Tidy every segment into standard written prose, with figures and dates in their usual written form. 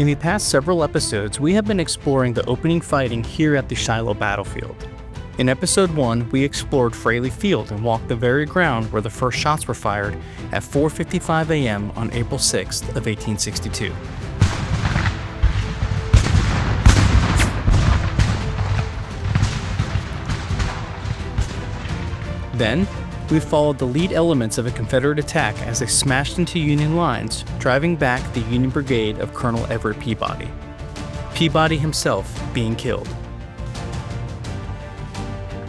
In the past several episodes, we have been exploring the opening fighting here at the Shiloh battlefield. In episode 1, we explored Fraley Field and walked the very ground where the first shots were fired at 4:55 a.m. on April 6th of 1862. Then, we followed the lead elements of a Confederate attack as they smashed into Union lines, driving back the Union brigade of Colonel Everett Peabody. Peabody himself being killed.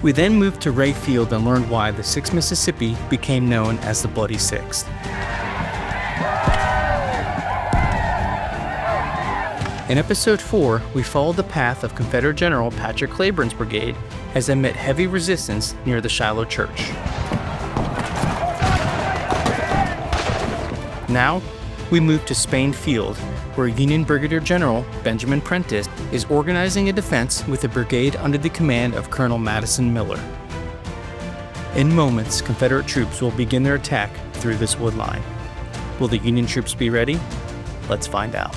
We then moved to Ray Field and learned why the 6th Mississippi became known as the Bloody Sixth. In episode 4, we followed the path of Confederate General Patrick Cleburne's brigade as they met heavy resistance near the Shiloh Church. Now, we move to Spain Field, where Union Brigadier General Benjamin Prentiss is organizing a defense with a brigade under the command of Colonel Madison Miller. In moments, Confederate troops will begin their attack through this wood line. Will the Union troops be ready? Let's find out.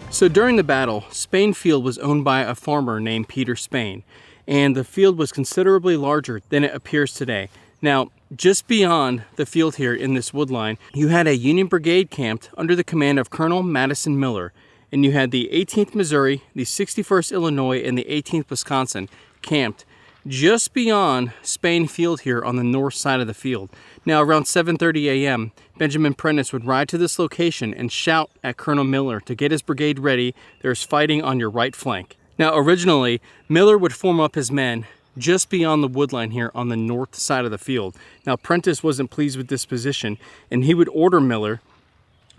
So during the battle, Spain Field was owned by a farmer named Peter Spain, and the field was considerably larger than it appears today. Now, just beyond the field here in this wood line, you had a Union brigade camped under the command of Colonel Madison Miller, and you had the 18th Missouri, the 61st Illinois, and the 18th Wisconsin camped just beyond Spain Field here on the north side of the field. Now, around 7:30 a.m., Benjamin Prentiss would ride to this location and shout at Colonel Miller to get his brigade ready. There's fighting on your right flank. Now, originally, Miller would form up his men just beyond the wood line here on the north side of the field. Now, Prentiss wasn't pleased with this position, and he would order Miller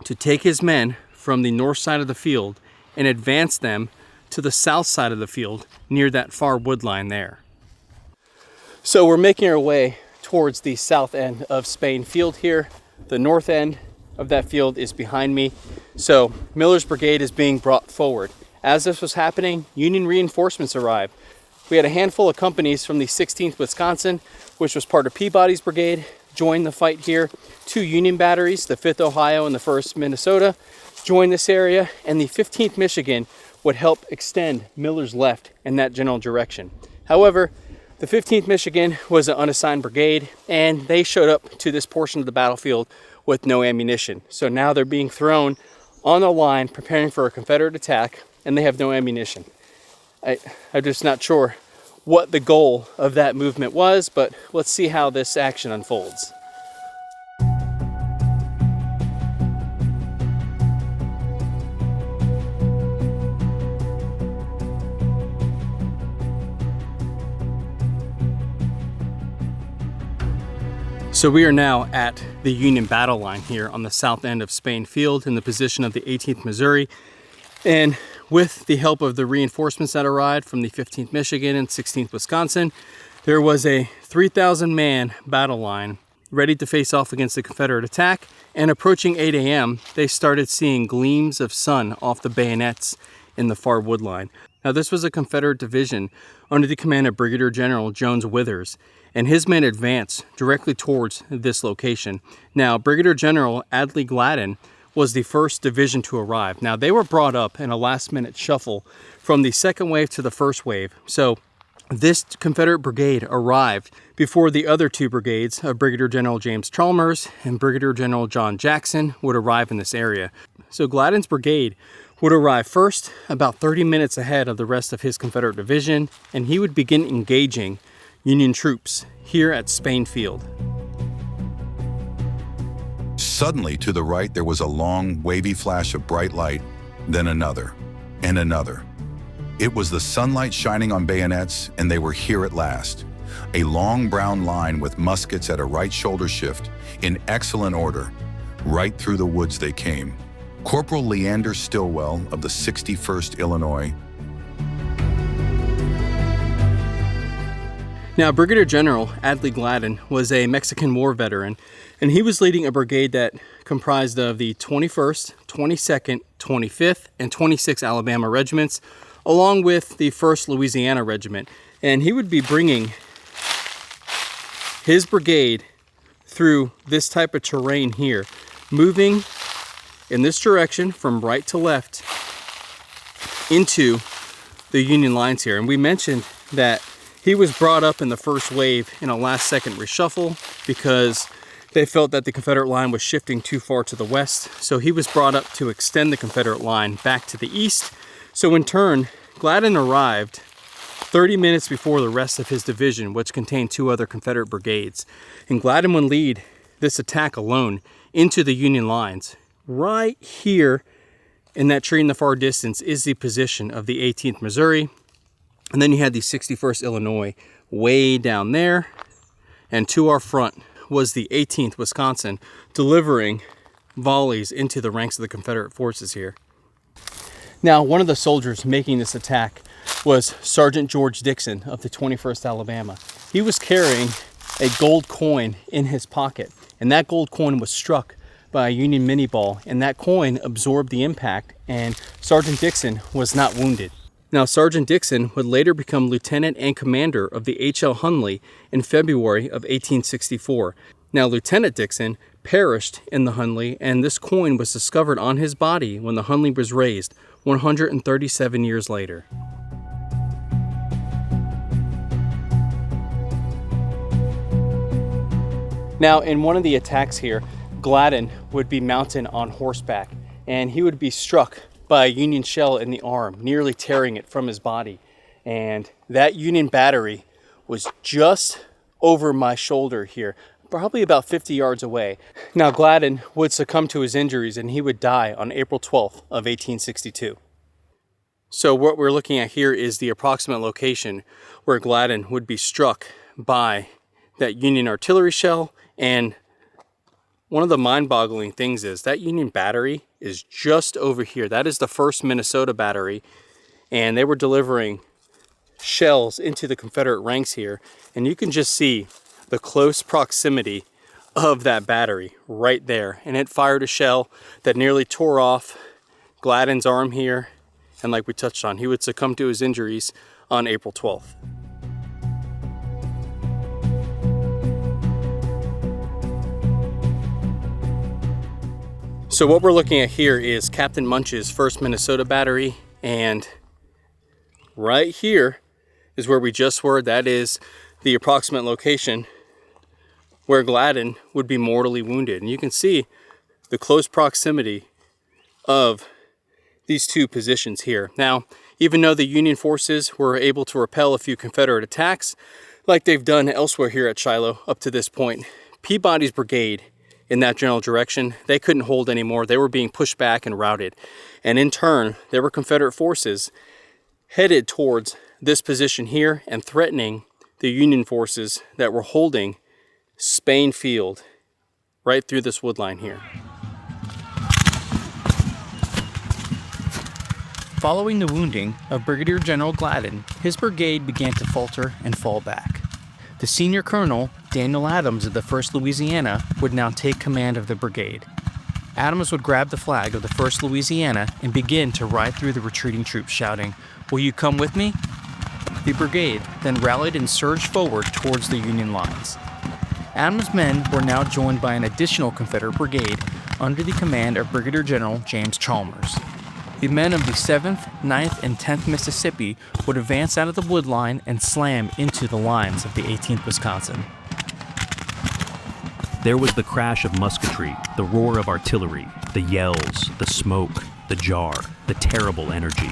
to take his men from the north side of the field and advance them to the south side of the field near that far wood line there. So we're making our way towards the south end of Spain Field here. The north end of that field is behind me. So Miller's brigade is being brought forward. As this was happening, Union reinforcements arrived. We had a handful of companies from the 16th Wisconsin, which was part of Peabody's brigade, join the fight here. 2 Union batteries, the 5th Ohio and the 1st Minnesota, joined this area, and the 15th Michigan would help extend Miller's left in that general direction. However, the 15th Michigan was an unassigned brigade, and they showed up to this portion of the battlefield with no ammunition. So now they're being thrown on the line, preparing for a Confederate attack, and they have no ammunition. I'm just not sure what the goal of that movement was, but let's see how this action unfolds. So we are now at the Union battle line here on the south end of Spain Field in the position of the 18th Missouri. And with the help of the reinforcements that arrived from the 15th Michigan and 16th Wisconsin, there was a 3,000 man battle line ready to face off against the Confederate attack. And approaching 8 a.m., they started seeing gleams of sun off the bayonets in the far wood line. Now, this was a Confederate division under the command of Brigadier General Jones Withers, and his men advanced directly towards this location. Now, Brigadier General Adlai Gladen was the first division to arrive. Now, they were brought up in a last-minute shuffle from the second wave to the first wave. So this Confederate brigade arrived before the other 2 brigades of Brigadier General James Chalmers and Brigadier General John Jackson would arrive in this area. So Gladen's brigade would arrive first, about 30 minutes ahead of the rest of his Confederate division, and he would begin engaging Union troops here at Spain Field. Suddenly, to the right, there was a long, wavy flash of bright light, then another, and another. It was the sunlight shining on bayonets, and they were here at last. A long brown line with muskets at a right shoulder shift, in excellent order. Right through the woods they came. Corporal Leander Stillwell of the 61st Illinois. Now, Brigadier General Adlai Gladen was a Mexican War veteran, and he was leading a brigade that comprised of the 21st, 22nd, 25th, and 26th Alabama regiments, along with the 1st Louisiana Regiment. And he would be bringing his brigade through this type of terrain here, moving in this direction from right to left into the Union lines here. And we mentioned that he was brought up in the first wave in a last-second reshuffle because they felt that the Confederate line was shifting too far to the west. So he was brought up to extend the Confederate line back to the east. So in turn, Gladen arrived 30 minutes before the rest of his division, which contained 2 other Confederate brigades. And Gladen would lead this attack alone into the Union lines. Right here in that tree in the far distance is the position of the 18th Missouri. And then you had the 61st Illinois way down there. And to our front was the 18th Wisconsin, delivering volleys into the ranks of the Confederate forces here. Now, one of the soldiers making this attack was Sergeant George Dixon of the 21st Alabama. He was carrying a gold coin in his pocket, and that gold coin was struck by a Union mini ball, and that coin absorbed the impact, and Sergeant Dixon was not wounded. Now, Sergeant Dixon would later become lieutenant and commander of the H.L. Hunley in February of 1864. Now, Lieutenant Dixon perished in the Hunley, and this coin was discovered on his body when the Hunley was raised 137 years later. Now, in one of the attacks here, Gladen would be mounted on horseback, and he would be struck by a Union shell in the arm, nearly tearing it from his body. And that Union battery was just over my shoulder here, probably about 50 yards away. Now, Gladen would succumb to his injuries, and he would die on April 12th of 1862. So what we're looking at here is the approximate location where Gladen would be struck by that Union artillery shell. And one of the mind-boggling things is that Union battery is just over here. That is the 1st Minnesota battery, and they were delivering shells into the Confederate ranks here. And you can just see the close proximity of that battery right there. And it fired a shell that nearly tore off Gladen's arm here. And like we touched on, he would succumb to his injuries on April 12th. So what we're looking at here is Captain Munch's 1st Minnesota battery, and right here is where we just were. That is the approximate location where Gladen would be mortally wounded. And you can see the close proximity of these 2 positions here. Now, even though the Union forces were able to repel a few Confederate attacks, like they've done elsewhere here at Shiloh up to this point, Peabody's brigade in that general direction, they couldn't hold anymore. They were being pushed back and routed. And in turn, there were Confederate forces headed towards this position here and threatening the Union forces that were holding Spain Field right through this wood line here. Following the wounding of Brigadier General Gladen, his brigade began to falter and fall back. The senior colonel, Daniel Adams of the 1st Louisiana, would now take command of the brigade. Adams would grab the flag of the 1st Louisiana and begin to ride through the retreating troops, shouting, "Will you come with me?" The brigade then rallied and surged forward towards the Union lines. Adams' men were now joined by an additional Confederate brigade under the command of Brigadier General James Chalmers. The men of the 7th, 9th, and 10th Mississippi would advance out of the wood line and slam into the lines of the 18th Wisconsin. There was the crash of musketry, the roar of artillery, the yells, the smoke, the jar, the terrible energy.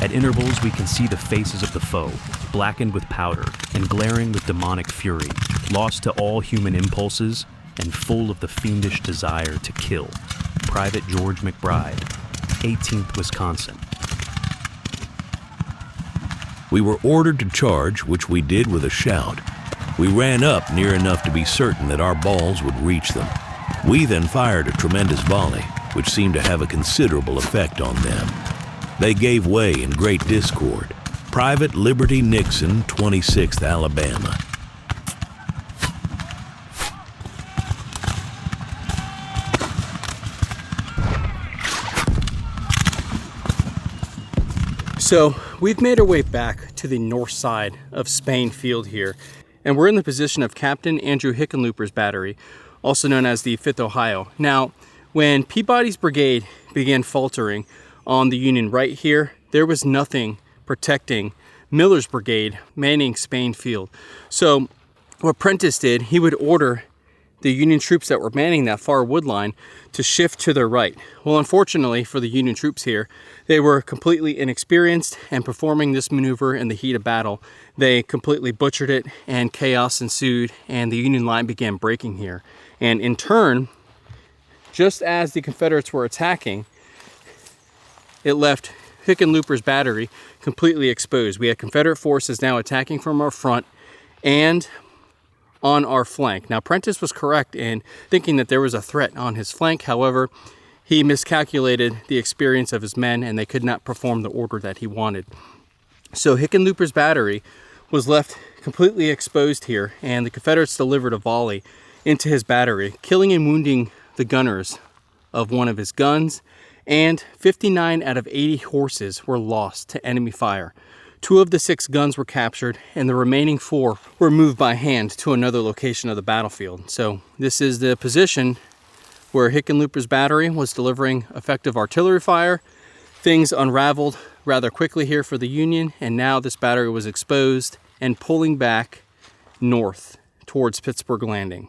At intervals, we can see the faces of the foe, blackened with powder and glaring with demonic fury, lost to all human impulses and full of the fiendish desire to kill. Private George McBride, 18th Wisconsin. We were ordered to charge, which we did with a shout. We ran up near enough to be certain that our balls would reach them. We then fired a tremendous volley, which seemed to have a considerable effect on them. They gave way in great discord. Private Liberty Nixon, 26th Alabama. So we've made our way back to the north side of Spain Field here, and we're in the position of Captain Andrew Hickenlooper's battery, also known as the 5th Ohio. Now, when Peabody's brigade began faltering on the Union right here, there was nothing protecting Miller's brigade manning Spain Field. So what Prentiss did, he would order the Union troops that were manning that far wood line to shift to their right. Well, unfortunately for the Union troops here, they were completely inexperienced, and performing this maneuver in the heat of battle, they completely butchered it, and chaos ensued, and the Union line began breaking here. And in turn, just as the Confederates were attacking, it left Hickenlooper's battery completely exposed. We had Confederate forces now attacking from our front and on our flank. Now, Prentiss was correct in thinking that there was a threat on his flank. However, he miscalculated the experience of his men, and they could not perform the order that he wanted. So Hickenlooper's battery was left completely exposed here, and the Confederates delivered a volley into his battery, killing and wounding the gunners of one of his guns, and 59 out of 80 horses were lost to enemy fire. 2 of the 6 guns were captured, and the remaining 4 were moved by hand to another location of the battlefield. So this is the position where Hickenlooper's battery was delivering effective artillery fire. Things unraveled rather quickly here for the Union, and now this battery was exposed and pulling back north towards Pittsburgh Landing.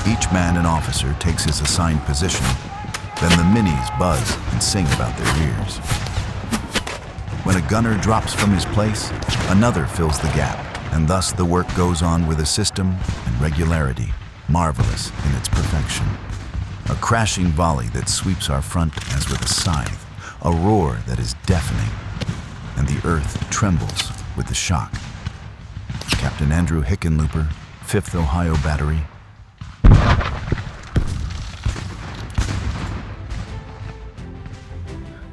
Each man and officer takes his assigned position. Then the minis buzz and sing about their rears. When a gunner drops from his place, another fills the gap, and thus the work goes on with a system and regularity, marvelous in its perfection. A crashing volley that sweeps our front as with a scythe, a roar that is deafening, and the earth trembles with the shock. Captain Andrew Hickenlooper, 5th Ohio Battery.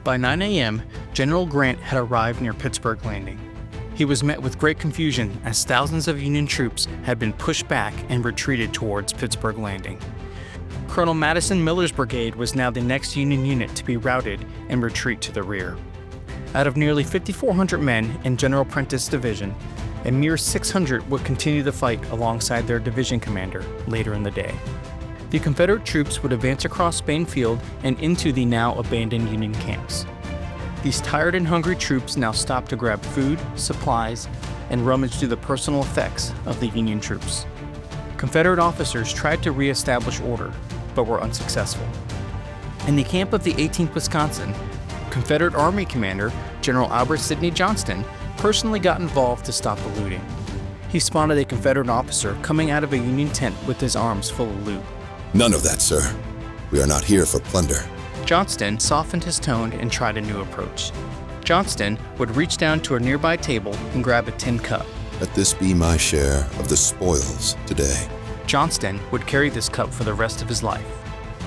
By 9 a.m., General Grant had arrived near Pittsburgh Landing. He was met with great confusion as thousands of Union troops had been pushed back and retreated towards Pittsburgh Landing. Colonel Madison Miller's brigade was now the next Union unit to be routed and retreat to the rear. Out of nearly 5,400 men in General Prentiss' division, a mere 600 would continue the fight alongside their division commander later in the day. The Confederate troops would advance across Spain Field and into the now abandoned Union camps. These tired and hungry troops now stopped to grab food, supplies, and rummage through the personal effects of the Union troops. Confederate officers tried to re-establish order, but were unsuccessful. In the camp of the 18th Wisconsin, Confederate Army Commander General Albert Sidney Johnston personally got involved to stop the looting. He spotted a Confederate officer coming out of a Union tent with his arms full of loot. None of that, sir. We are not here for plunder. Johnston softened his tone and tried a new approach. Johnston would reach down to a nearby table and grab a tin cup. Let this be my share of the spoils today. Johnston would carry this cup for the rest of his life.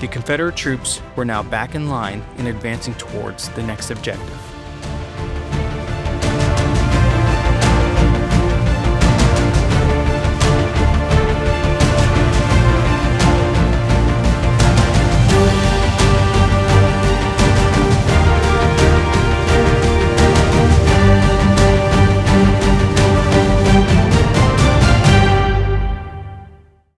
The Confederate troops were now back in line and advancing towards the next objective.